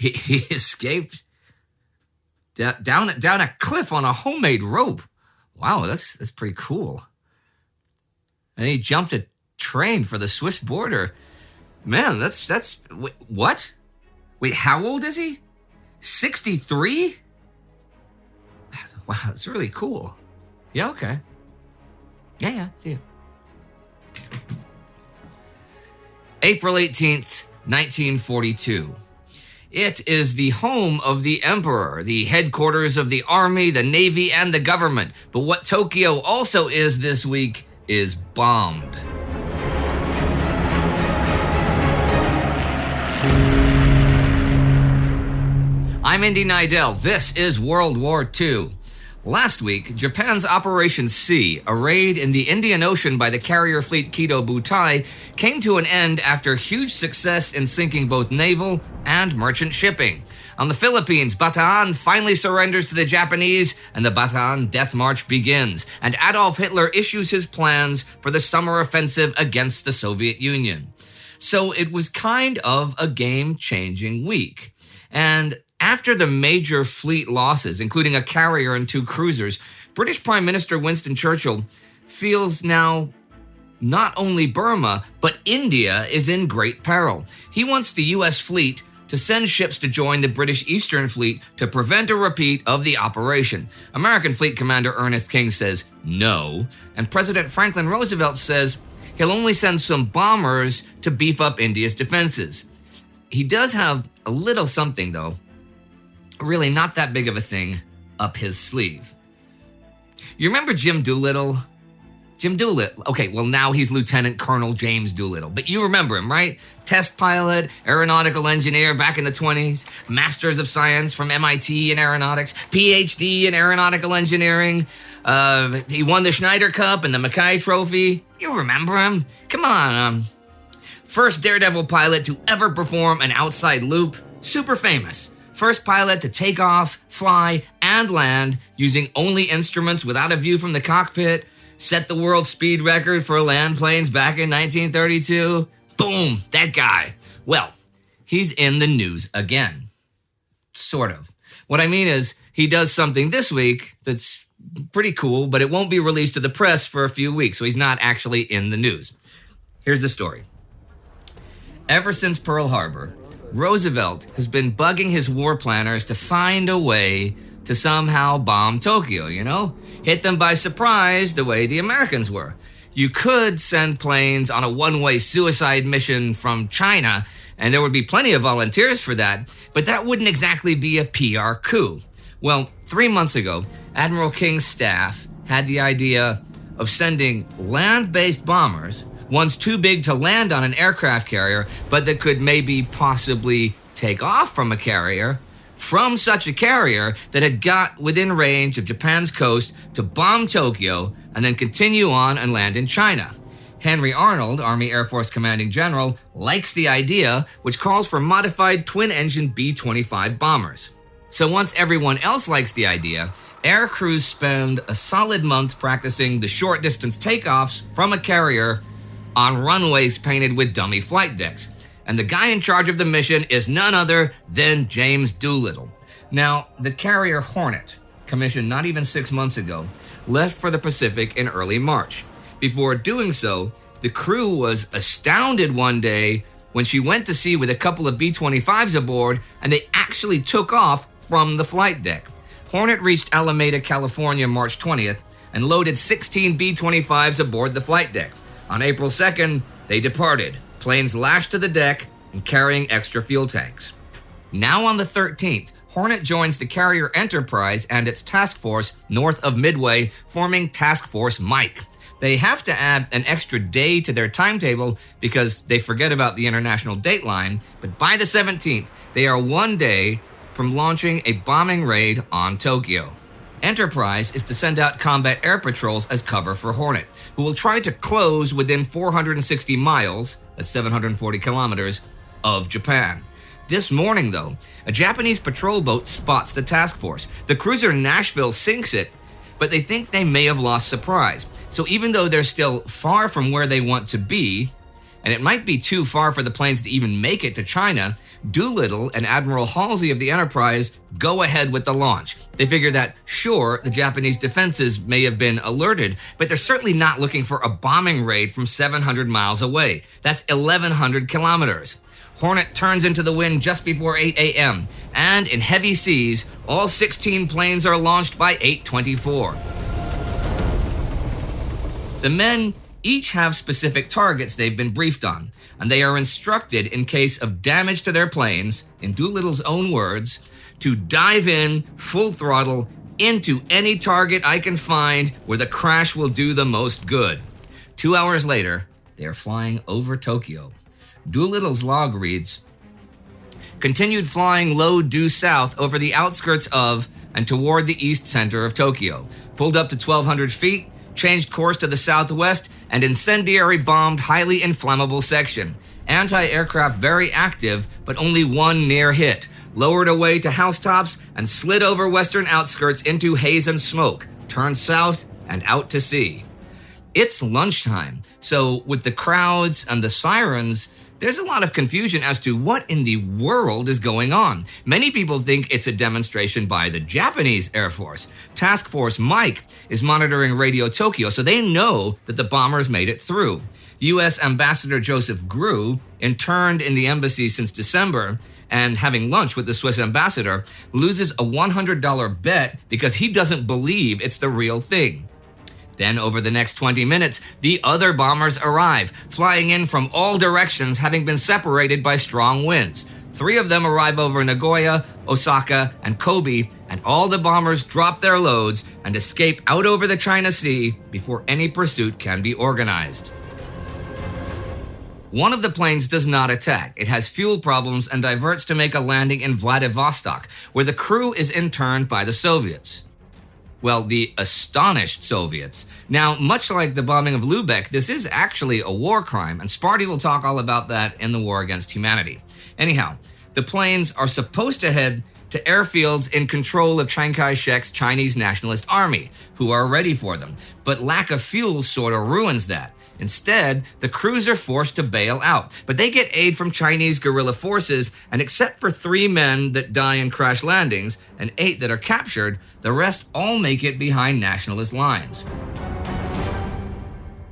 He escaped down a cliff on a homemade rope. Wow, that's pretty cool. And he jumped a train for the Swiss border. Man, that's what? Wait, how old is he? 63? Wow, that's really cool. Yeah, okay. Yeah, see you. April 18th, 1942. It is the home of the emperor, the headquarters of the army, the navy, and the government. But what Tokyo also is this week is bombed. I'm Indy Neidell. This is World War II. Last week, Japan's Operation Sea, a raid in the Indian Ocean by the carrier fleet Kido Butai, came to an end after huge success in sinking both naval and merchant shipping. On the Philippines, Bataan finally surrenders to the Japanese, and the Bataan Death March begins, and Adolf Hitler issues his plans for the summer offensive against the Soviet Union. So it was kind of a game-changing week. And after the major fleet losses, including a carrier and 2 cruisers, British Prime Minister Winston Churchill feels now not only Burma, but India is in great peril. He wants the U.S. fleet to send ships to join the British Eastern Fleet to prevent a repeat of the operation. American Fleet Commander Ernest King says no, and President Franklin Roosevelt says he'll only send some bombers to beef up India's defenses. He does have a little something, though, really not that big of a thing, up his sleeve. You remember Jim Doolittle? Jim Doolittle. Okay, well, now he's Lieutenant Colonel James Doolittle. But you remember him, right? Test pilot, aeronautical engineer back in the 20s, Masters of Science from MIT in aeronautics, PhD in aeronautical engineering. He won the Schneider Cup and the Mackay Trophy. You remember him? Come on. First daredevil pilot to ever perform an outside loop. Super famous. First pilot to take off, fly, and land using only instruments without a view from the cockpit. Set the world speed record for land planes back in 1932. Boom, that guy. Well, he's in the news again. Sort of. What I mean is, he does something this week that's pretty cool, but it won't be released to the press for a few weeks, so he's not actually in the news. Here's the story. Ever since Pearl Harbor, Roosevelt has been bugging his war planners to find a way to somehow bomb Tokyo, Hit them by surprise the way the Americans were. You could send planes on a one-way suicide mission from China, and there would be plenty of volunteers for that, but that wouldn't exactly be a PR coup. Well, 3 months ago, Admiral King's staff had the idea of sending land-based bombers, ones too big to land on an aircraft carrier, but that could maybe possibly take off from a carrier, from such a carrier that had got within range of Japan's coast to bomb Tokyo and then continue on and land in China. Henry Arnold, Army Air Force Commanding General, likes the idea, which calls for modified twin-engine B-25 bombers. So once everyone else likes the idea, air crews spend a solid month practicing the short-distance takeoffs from a carrier on runways painted with dummy flight decks. And the guy in charge of the mission is none other than James Doolittle. Now, the carrier Hornet, commissioned not even 6 months ago, left for the Pacific in early March. Before doing so, the crew was astounded one day when she went to sea with a couple of B-25s aboard, and they actually took off from the flight deck. Hornet reached Alameda, California, March 20th, and loaded 16 B-25s aboard the flight deck. On April 2nd, they departed, planes lashed to the deck and carrying extra fuel tanks. Now on the 13th, Hornet joins the carrier Enterprise and its task force north of Midway, forming Task Force Mike. They have to add an extra day to their timetable because they forget about the international dateline, but by the 17th, they are 1 day from launching a bombing raid on Tokyo. Enterprise is to send out combat air patrols as cover for Hornet, who will try to close within 460 miles, that's 740 kilometers, of Japan. This morning, though, a Japanese patrol boat spots the task force. The cruiser Nashville sinks it, but they think they may have lost surprise. So even though they're still far from where they want to be, and it might be too far for the planes to even make it to China, Doolittle and Admiral Halsey of the Enterprise go ahead with the launch. They figure that, sure, the Japanese defenses may have been alerted, but they're certainly not looking for a bombing raid from 700 miles away. That's 1,100 kilometers. Hornet turns into the wind just before 8 a.m., and in heavy seas, all 16 planes are launched by 8:24. The men each have specific targets they've been briefed on, and they are instructed, in case of damage to their planes, in Doolittle's own words, to dive in full throttle into any target I can find where the crash will do the most good. 2 hours later, they are flying over Tokyo. Doolittle's log reads, "Continued flying low due south over the outskirts of and toward the east center of Tokyo. Pulled up to 1,200 feet, changed course to the southwest, and incendiary bombed highly inflammable section. Anti-aircraft very active, but only one near hit. Lowered away to housetops and slid over western outskirts into haze and smoke. Turned south and out to sea." It's lunchtime, so with the crowds and the sirens, there's a lot of confusion as to what in the world is going on. Many people think it's a demonstration by the Japanese Air Force. Task Force Mike is monitoring Radio Tokyo, so they know that the bombers made it through. U.S. Ambassador Joseph Grew, interned in the embassy since December, and having lunch with the Swiss ambassador, loses a $100 bet because he doesn't believe it's the real thing. Then, over the next 20 minutes, the other bombers arrive, flying in from all directions, having been separated by strong winds. 3 of them arrive over Nagoya, Osaka, and Kobe, and all the bombers drop their loads and escape out over the China Sea before any pursuit can be organized. One of the planes does not attack. It has fuel problems and diverts to make a landing in Vladivostok, where the crew is interned by the Soviets. Well, the astonished Soviets. Now, much like the bombing of Lubeck, this is actually a war crime, and Sparty will talk all about that in the war against humanity. Anyhow, the planes are supposed to head to airfields in control of Chiang Kai-shek's Chinese Nationalist Army, who are ready for them, but lack of fuel sort of ruins that. Instead, the crews are forced to bail out, but they get aid from Chinese guerrilla forces, and except for 3 men that die in crash landings and 8 that are captured, the rest all make it behind nationalist lines.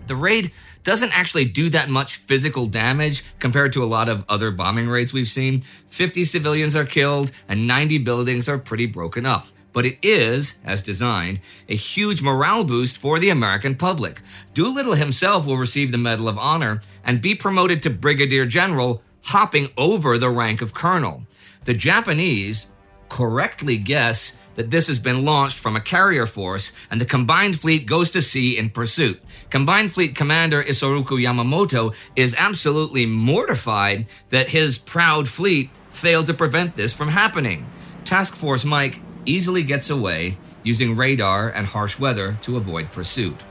The raid doesn't actually do that much physical damage compared to a lot of other bombing raids we've seen. 50 civilians are killed and 90 buildings are pretty broken up. But it is, as designed, a huge morale boost for the American public. Doolittle himself will receive the Medal of Honor and be promoted to Brigadier General, hopping over the rank of Colonel. The Japanese correctly guess that this has been launched from a carrier force, and the Combined Fleet goes to sea in pursuit. Combined Fleet Commander Isoroku Yamamoto is absolutely mortified that his proud fleet failed to prevent this from happening. Task Force Mike easily gets away using radar and harsh weather to avoid pursuit.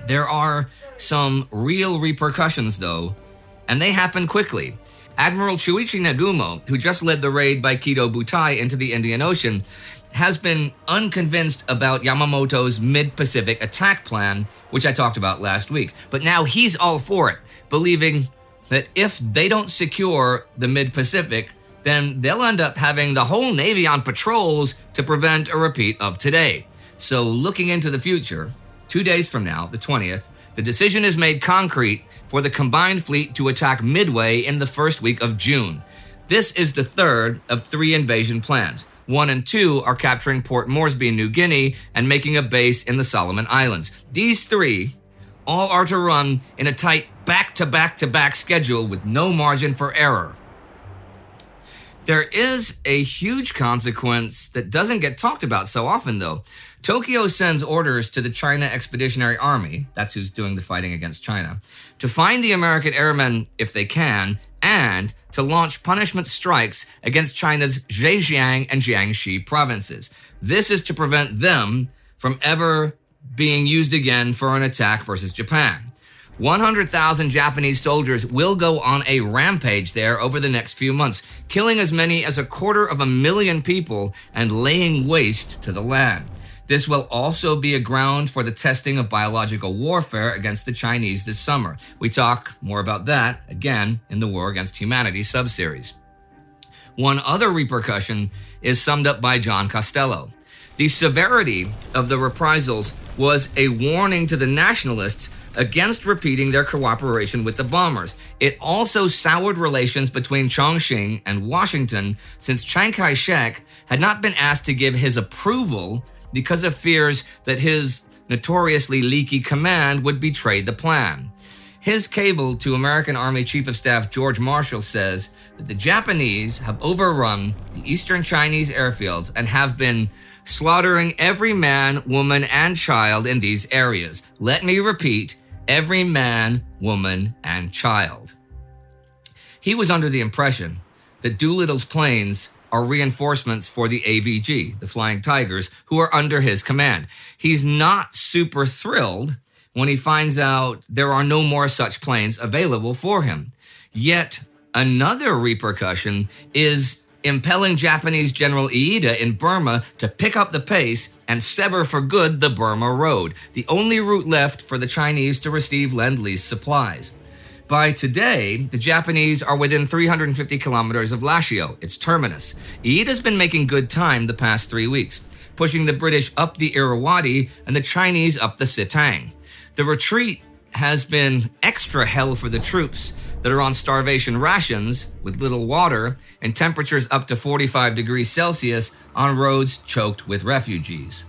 There are some real repercussions, though, and they happen quickly. Admiral Chuichi Nagumo, who just led the raid by Kido Butai into the Indian Ocean, has been unconvinced about Yamamoto's mid-Pacific attack plan, which I talked about last week. But now he's all for it, believing that if they don't secure the mid-Pacific, then they'll end up having the whole Navy on patrols to prevent a repeat of today. So looking into the future, 2 days from now, the 20th, the decision is made concrete for the Combined Fleet to attack Midway in the first week of June. This is the third of 3 invasion plans. 1 and 2 are capturing Port Moresby in New Guinea and making a base in the Solomon Islands. These 3 all are to run in a tight back-to-back-to-back schedule with no margin for error. There is a huge consequence that doesn't get talked about so often, though. Tokyo sends orders to the China Expeditionary Army, that's who's doing the fighting against China, to find the American airmen if they can, and to launch punishment strikes against China's Zhejiang and Jiangxi provinces. This is to prevent them from ever being used again for an attack versus Japan. 100,000 Japanese soldiers will go on a rampage there over the next few months, killing as many as 250,000 people and laying waste to the land. This will also be a ground for the testing of biological warfare against the Chinese this summer. We talk more about that, again, in the War Against Humanity subseries. One other repercussion is summed up by John Costello. The severity of the reprisals was a warning to the nationalists against repeating their cooperation with the bombers. It also soured relations between Chongqing and Washington, since Chiang Kai-shek had not been asked to give his approval because of fears that his notoriously leaky command would betray the plan. His cable to American Army Chief of Staff George Marshall says that the Japanese have overrun the eastern Chinese airfields and have been slaughtering every man, woman, and child in these areas. Let me repeat, every man, woman, and child. He was under the impression that Doolittle's planes are reinforcements for the AVG, the Flying Tigers, who are under his command. He's not super thrilled when he finds out there are no more such planes available for him. Yet another repercussion is impelling Japanese General Iida in Burma to pick up the pace and sever for good the Burma Road, the only route left for the Chinese to receive Lend-Lease supplies. By today, the Japanese are within 350 kilometers of Lashio, its terminus. Iida's been making good time the past 3 weeks, pushing the British up the Irrawaddy and the Chinese up the Sitang. The retreat has been extra hell for the troops that are on starvation rations with little water and temperatures up to 45 degrees Celsius on roads choked with refugees.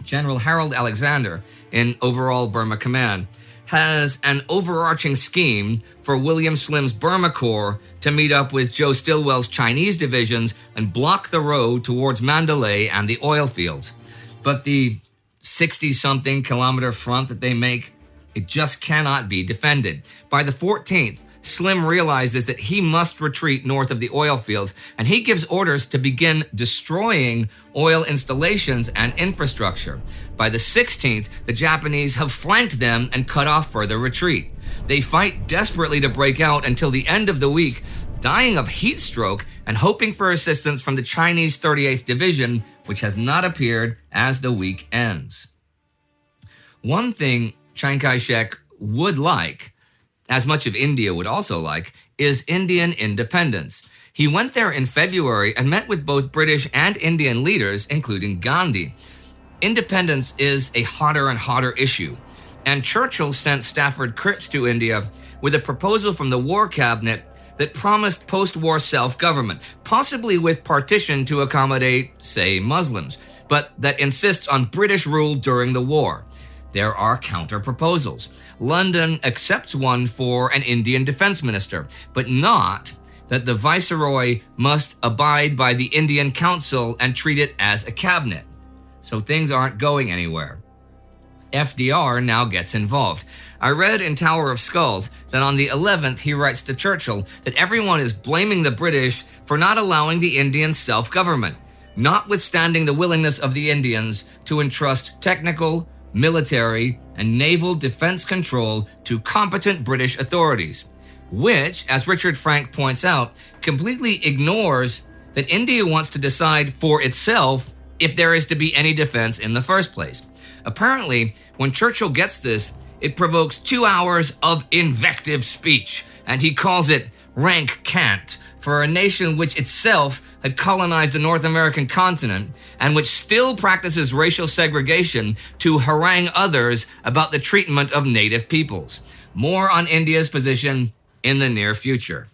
General Harold Alexander, in overall Burma Command, has an overarching scheme for William Slim's Burma Corps to meet up with Joe Stilwell's Chinese divisions and block the road towards Mandalay and the oil fields. But the 60-something kilometer front that they make, it just cannot be defended. By the 14th, Slim realizes that he must retreat north of the oil fields, and he gives orders to begin destroying oil installations and infrastructure. By the 16th, the Japanese have flanked them and cut off further retreat. They fight desperately to break out until the end of the week, dying of heat stroke and hoping for assistance from the Chinese 38th Division, which has not appeared as the week ends. One thing Chiang Kai-shek would like, as much of India would also like, is Indian independence. He went there in February and met with both British and Indian leaders, including Gandhi. Independence is a hotter and hotter issue, and Churchill sent Stafford Cripps to India with a proposal from the War Cabinet that promised post-war self-government, possibly with partition to accommodate, say, Muslims, but that insists on British rule during the war. There are counter-proposals. London accepts one for an Indian defense minister, but not that the viceroy must abide by the Indian Council and treat it as a cabinet. So things aren't going anywhere. FDR now gets involved. I read in Tower of Skulls that on the 11th he writes to Churchill that everyone is blaming the British for not allowing the Indians self-government, notwithstanding the willingness of the Indians to entrust technical, military, and naval defense control to competent British authorities, which, as Richard Frank points out, completely ignores that India wants to decide for itself if there is to be any defense in the first place. Apparently, when Churchill gets this, it provokes 2 hours of invective speech, and he calls it rank cant for a nation which itself had colonized the North American continent and which still practices racial segregation to harangue others about the treatment of native peoples. More on India's position in the near future.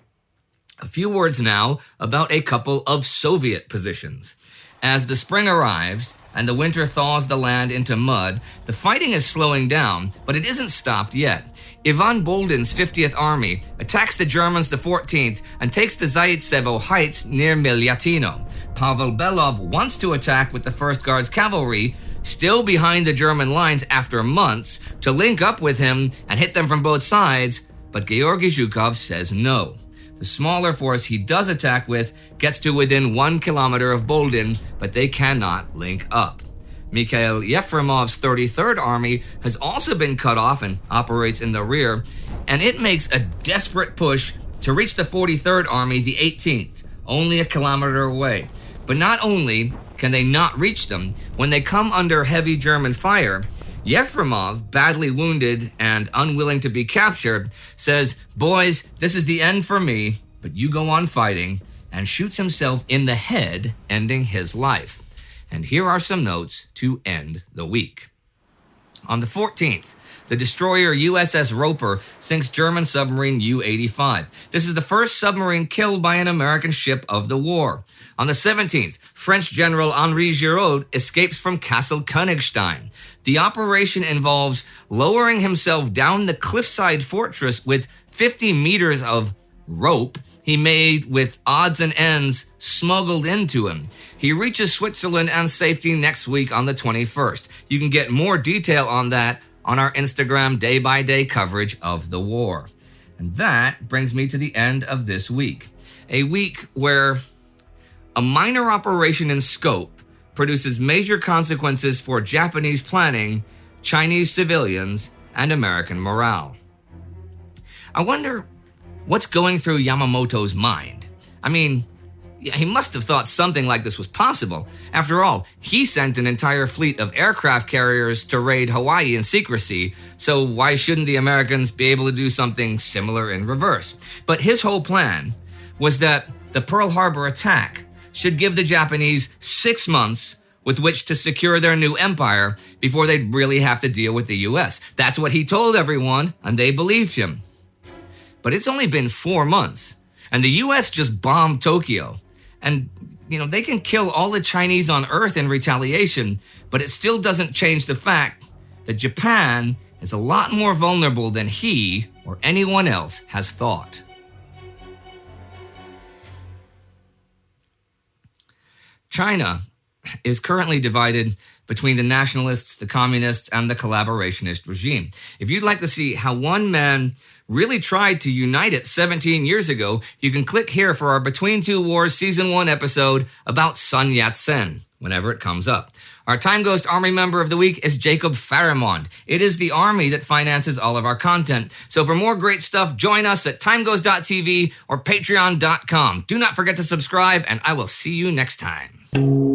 A few words now about a couple of Soviet positions. As the spring arrives and the winter thaws the land into mud, the fighting is slowing down, but it isn't stopped yet. Ivan Boldin's 50th Army attacks the Germans the 14th and takes the Zaitsevo Heights near Milyatino. Pavel Belov wants to attack with the 1st Guards Cavalry, still behind the German lines after months, to link up with him and hit them from both sides, but Georgy Zhukov says no. The smaller force he does attack with gets to within 1 kilometer of Boldin, but they cannot link up. Mikhail Yefremov's 33rd Army has also been cut off and operates in the rear, and it makes a desperate push to reach the 43rd Army the 18th, only a kilometer away. But not only can they not reach them, when they come under heavy German fire, Yefremov, badly wounded and unwilling to be captured, says, "Boys, this is the end for me, but you go on fighting," and shoots himself in the head, ending his life. And here are some notes to end the week. On the 14th, the destroyer USS Roper sinks German submarine U-85. This is the first submarine killed by an American ship of the war. On the 17th, French General Henri Giraud escapes from Castle Königstein. The operation involves lowering himself down the cliffside fortress with 50 meters of rope he made with odds and ends smuggled into him. He reaches Switzerland and safety next week on the 21st. You can get more detail on that on our Instagram day-by-day coverage of the war. And that brings me to the end of this week. A week where a minor operation in scope produces major consequences for Japanese planning, Chinese civilians, and American morale. I wonder what's going through Yamamoto's mind. I mean, he must have thought something like this was possible. After all, he sent an entire fleet of aircraft carriers to raid Hawaii in secrecy, so why shouldn't the Americans be able to do something similar in reverse? But his whole plan was that the Pearl Harbor attack should give the Japanese 6 months with which to secure their new empire before they'd really have to deal with the US. That's what he told everyone, and they believed him. But it's only been 4 months, and the US just bombed Tokyo. And, they can kill all the Chinese on Earth in retaliation, but it still doesn't change the fact that Japan is a lot more vulnerable than he or anyone else has thought. China is currently divided between the nationalists, the communists, and the collaborationist regime. If you'd like to see how one man really tried to unite it 17 years ago, you can click here for our Between Two Wars Season 1 episode about Sun Yat-sen, whenever it comes up. Our Time Ghost Army member of the week is Jacob Faramond. It is the Army that finances all of our content. So for more great stuff, join us at timeghost.tv or patreon.com. Do not forget to subscribe, and I will see you next time.